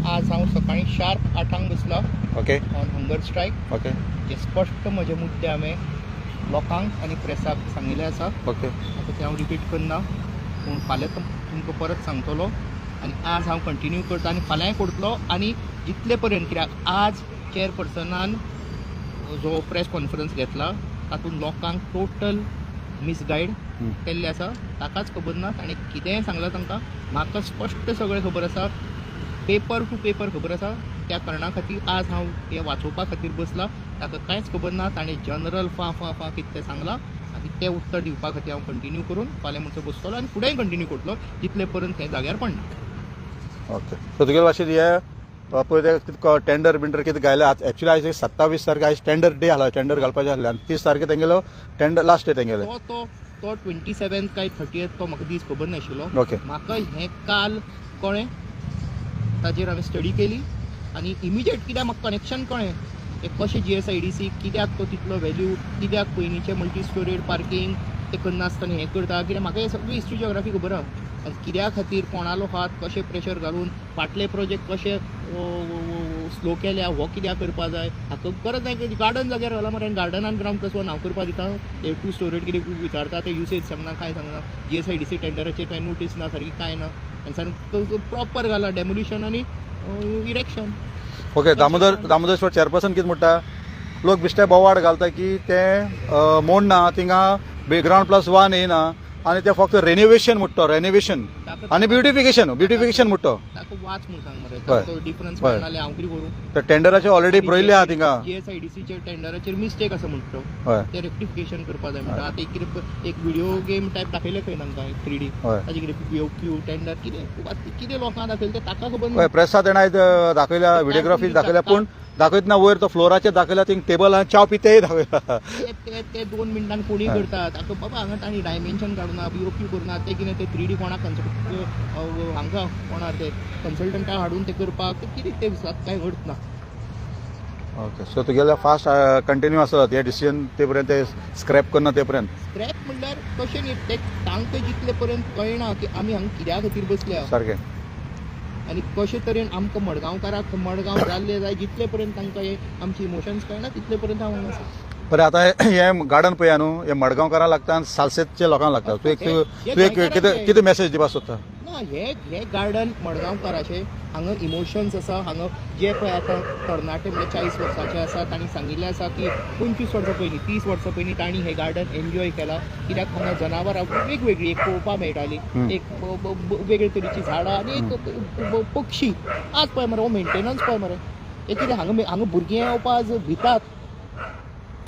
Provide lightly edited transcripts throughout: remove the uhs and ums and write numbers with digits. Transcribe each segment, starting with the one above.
आज हांव सकाळी शार्प 8 बसला okay on hunger strike. Okay जे स्पश्ट म्हजे मुद्दे हांवें लोकांक आनी प्रेसाक सांगिल्ले आसा. ओके आतां ते हांव रिपीट करना, पूण फाल्यां तुमकां परत सांगतलो. आनी आज हांव कंटिन्यू करता आनी फाल्यांय करतलो. आनी जितले पर्यंत, कित्याक आज चेअरपर्सनान जो प्रेस कॉन्फरन्स घेतला तातूंत लोकांक टोटल मिसगायड केल्ले आसा. ताकाच खबर ना ताणें कितेंय सांगलां तांकां. म्हाका स्पश्ट सगळें खबर आसा, पेपर टू पेपर खबर आसा. त्या कारणा खातीर आज हांव हें वाचोवपा खातीर बसला. ताका कांयच खबर ना. ताणें जनरल फा कितें तें सांगलां आनी तें उत्तर दिवपा खातीर हांव कंटिन्यू करून फाल्यां म्हणसर बसतलो आनी फुडेंय कंटिन्यू करतलो जितले पर्यंत हें जाग्यार पडना. ओके सो तुगे भाशेन हे पळय ते टेंडर बिंडर कितें घायले एक्चुअली आयज 27 तारखे आयज टेंडर डे आसलो. टेंडर घालपाचें आसलें आनी 30 तारखे तेंगेलो टेंडर लास्ट डे तेंगेले. तो 27 काय 30 तो म्हाका दीस खबर नाशिल्लो. ओके म्हाका हें काल कळ्ळें, ताजेर हांवें स्टडी केली आनी इमिजिएट कित्याक म्हाका कनेक्शन कळ्ळें ते कशें GSIDC कित्याक तो तितलो व्हॅल्यू, कित्याक पयलींचें मल्टी स्टोरेड पार्किंग ते करनासतना हें करता. कित्याक म्हाका हें सगळी हिस्ट्री जियोग्राफी खबर आसा. आनी कित्या खातीर कोणालो हात कशें प्रेशर घालून फाटले प्रोजेक्ट कशे स्लो केल्या, हो कित्याक करपा जाय. हाका गरज ना गार्डन जाग्यार घाला मरे. गार्डनान ग्रावंड प्लस 1 हांव करपा दिता. हे 2 स्टोरेड कितें विचारता ते युसेज सांगना, कांय सांगना. GSIDC टेंडराचेर कांय नोटीस ना सारकी, कांय ना. आनी सारको प्रॉपर घाला डेमोल्युशन आनी इरेक्शन. ओके दामोदर चेअरपर्सन कितें म्हणटा, लोक बिश्टे बोवाड घालता की ते मोडना थिंगा ग्रावंड प्लस 1 येना आनी ते फक्त रेनोवेशन म्हणटा, रेनोवेशन आनी ब्युटिफिकेशन म्हणटा. ताका वाच म्हूण सांग मरे. तो डिफरन्स मेळनाले हांव कितें करूं. ते टेंडराचे ऑलरेडी बरयले आहा थिंगा. GSIDCच्या टेंडराचेर मिस्टेक आसा म्हणटा हय ते रेक्टिफिकेशन करपा जाय म्हणटा. आतां कितें एक व्हिडिओ गेम टायप दाखयले खंय तांकां 3D ताजे कितें POQ टेंडर कितें लोकांक दाखयलें तें ताका खबर ना. प्रेसात तेणा दाखयल्या व्हिडिओग्राफी दाखयल्या, पूण दाखयतना वयर तो फ्लोराचेर दाखयला थिंग टेबल आनी चाव पितेय दाखयला. ते 2 मिनटान कोणी करतात. ताका बाबा हांगा तांणी डायमेन्शन काडूना, POQ करना. ते कितें ते 3D कोणाक हांगा कोणाक ते कन्सल्टंटाक हाडून ते करपाक कितें ते कांय अर्थ ना. ओके सो तुगेले फास्ट कंटिन्यू आसत हे डिसिजन ते पर्यंत ते स्क्रॅप करना ते पर्यंत. स्क्रॅप म्हणल्यार कशें न्ही, ते तांकां जितले पर्यंत कळना की आमी हांगा कित्या खातीर बसल्या सारकें. आनी कशे तरेन आमकां मडगांवकाराक मडगांव जाल्ले जाय जितले पर्यंत तांकां हे आमची इमोशन्स कळना तितले पर्यंत हांव हांगा आसा. बरें आतां हे गार्डन पळया न्हू, हे मडगांवकारांक लागता आनी सालसेतच्या लोकांक लागता. तूं एक कितें मेसेज दिवपाक सोदता? ना हे गार्डन मडगांवकाराचे हांगा इमोशन्स आसा. हांगा जे पळय आतां तरणाटे म्हणजे 40 वर्साचे आसा तांणी सांगिल्लें आसा की 25 वर्सां पयलीं 30 वर्सां पयलीं तांणी हे गार्डन एन्जॉय केलां. कित्याक हांगा जनावरां वेगवेगळी एक पळोवपाक मेळटालीं, एक वेगळे तरेचीं झाडां आनी एक पक्षी. आज पळय मरे हो मेंटेनन्स पळय मरे. हे कितें हांगा भुरगीं येवपा आज भितात.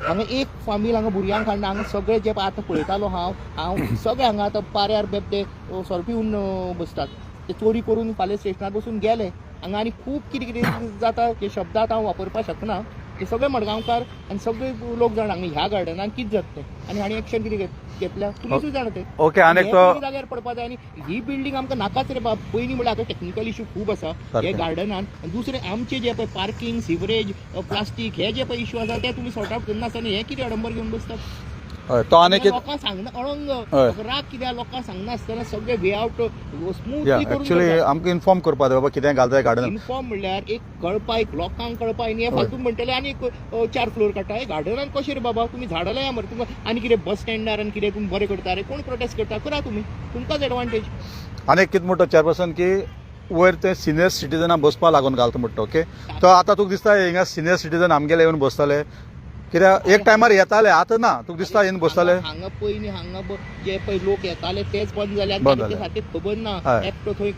हांगा एक फामील हांगा भुरग्यांक हाडना. हांगा सगळे जे आतां पळयतालो हांव सगळे हांगा आतां पाऱ्यार ते सोरो पिवन बसतात. ते चोरी करून फाल्यां स्टेशनार बसून गेले. हांगा आनी खूब कितें कितें जाता ते शब्द आतां हांव वापरपाक शकना. ते सगळे मडगांवकार आनी सगळे लोक जाण हांगा ह्या गार्डनान कितें जाता तें आनी हांणी एक्शन कितें घेतल्या पुलिसूय जाणा तें. ओके आनी जाग्यार पडपा जाय. आनी ही बिल्डींग आमकां नाकाच रे बाब. पयलीं म्हळ्यार आतां टेक्निकल इश्यू खूब आसा हे गार्डनान. दुसरे आमचे जे पळय पार्किंग, सिवरेज, प्लास्टीक हे जे पळय इश्यू आसा ते तुमी सॉर्ट आउट करनासतना हे कितें अडंबर घेवन बसतात. तो आनी लोकांक सांगना अळंग राग कित्याक लोकांक सांगना आसतना सगळे वे आउट स्मूथली करून एक्चुअली आमकां इन्फॉर्म करपा जाय बाबा कितें घालता गार्डन. इन्फॉर्म म्हणल्यार एक कळपाक लोकांक कळपाक हे फालतून म्हणटले आनी एक 4 फ्लोर काडटा. हे गार्डनान कशें रे बाबा तुमी झाडां लाया मरे. तुमकां आनी कितें बस स्टँडार आनी कितें तुमी बरें करता रे, कोण प्रोटेस्ट करता करा तुमी, तुमकांच एडवांटेज. आनी कितें म्हणटा चेअरपर्सन की वयर ते सिनियर सिटीजनां बसपा लागून घालता म्हणटा. ओके तो आतां तुका दिसता हिंगा सिनियर सिटीजन आमगेले येवन बसताले कित्याक एक टायमार येताले आतां ना तुका दिसता येवन बसताले? हांगा पयलीं हांगा जे पळय लोक येताले तेच बंद जाल्यात. ते सारकें खबर ना. एकटो थंय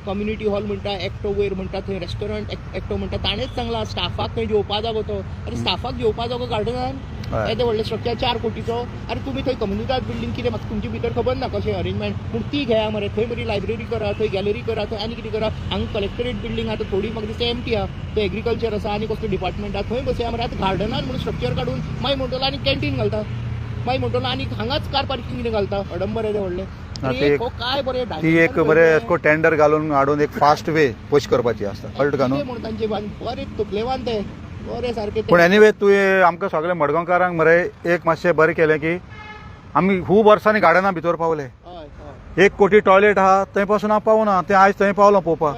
कम्युनिटी हॉल म्हणटा, एकटो वयर म्हणटा थंय रेस्टॉरंट, एकटो म्हणटा ताणेंच सांगला स्टाफाक थंय जेवपा जागो तो. अरे स्टाफाक जेवपा जागो गार्डनान येदे व्हडले स्ट्रक्चर 4 कोटीचो. अरे तुमी थंय कम्युनिटी बिल्डींग कितें म्हाका तुमचे भितर खबर ना कशें अरेंजमेंट. पूण ती घेया मरे. थंय बरी लायब्ररी करा, थंय गॅलरी करा, थंय आनी कितें करा. हांगा कलेक्टरेट बिल्डींग आतां थोडी म्हाका दिसता एम्प्टी आहा. थंय एग्रीकल्चर आसा आनी कसलो डिपार्टमेंट आहा थंय बसया मरे. आतां गार्डनान म्हणून स्ट्रक्चर काडून मागीर म्हणटलो आनी कॅन्टीन घालता. मागीर म्हणटलो आनी हांगाच कार पार्किंग कितें घालता. अडंबर येदे व्हडले. काय बरें ती एक बरें टेंडर घालून हाडून एक फास्ट वे पुश करपाची आसता कळटा का न्हू. म्हणून तांचे बरें तकलेवान ते बरें सारकें. पूण एनिवे तुवें आमकां सगळे मडगांवकारांक मरे एक मातशें बरें केलें की आमी खूब वर्सांनी गार्डना भितर पावले. 1 कोटी टॉयलेट आहा थंय पासून हांव पावना. तें आयज थंय पावलो पळोवपाक.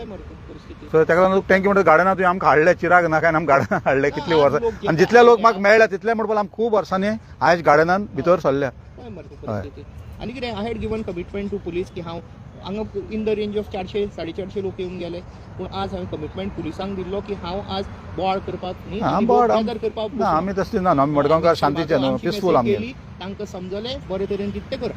सो ताका लागून थँक्यू म्हणटा गार्डनां तुवें आमकां हाडले चिराग नाका आनी आमकां गार्डनां हाडले कितली आज वर्सां लोक जे आनी जितले लोक काय म्हाका मेळ्ळे तितले म्हणपाक लागून खूब वर्सांनी आयज गार्डनान भितर सरल्या काय मरे ती परिस्थिती. आनी कितें आय had given commitment to police की हांव हांगा इन द रेंज ऑफ 400-450 लोक येवन गेले पूण आज हांवें कमिटमेंट पुलिसांक दिल्लो की हांव आज बोवाळ करपाक न्ही हां, आनी बोवाळ लोक gather करपाक ना आमी तसली ना आमी मडगांवकार शांतीचे न्हू आमची पिसफूल message आमी गेली, तांकां समजलें बरे तरेन कितें कर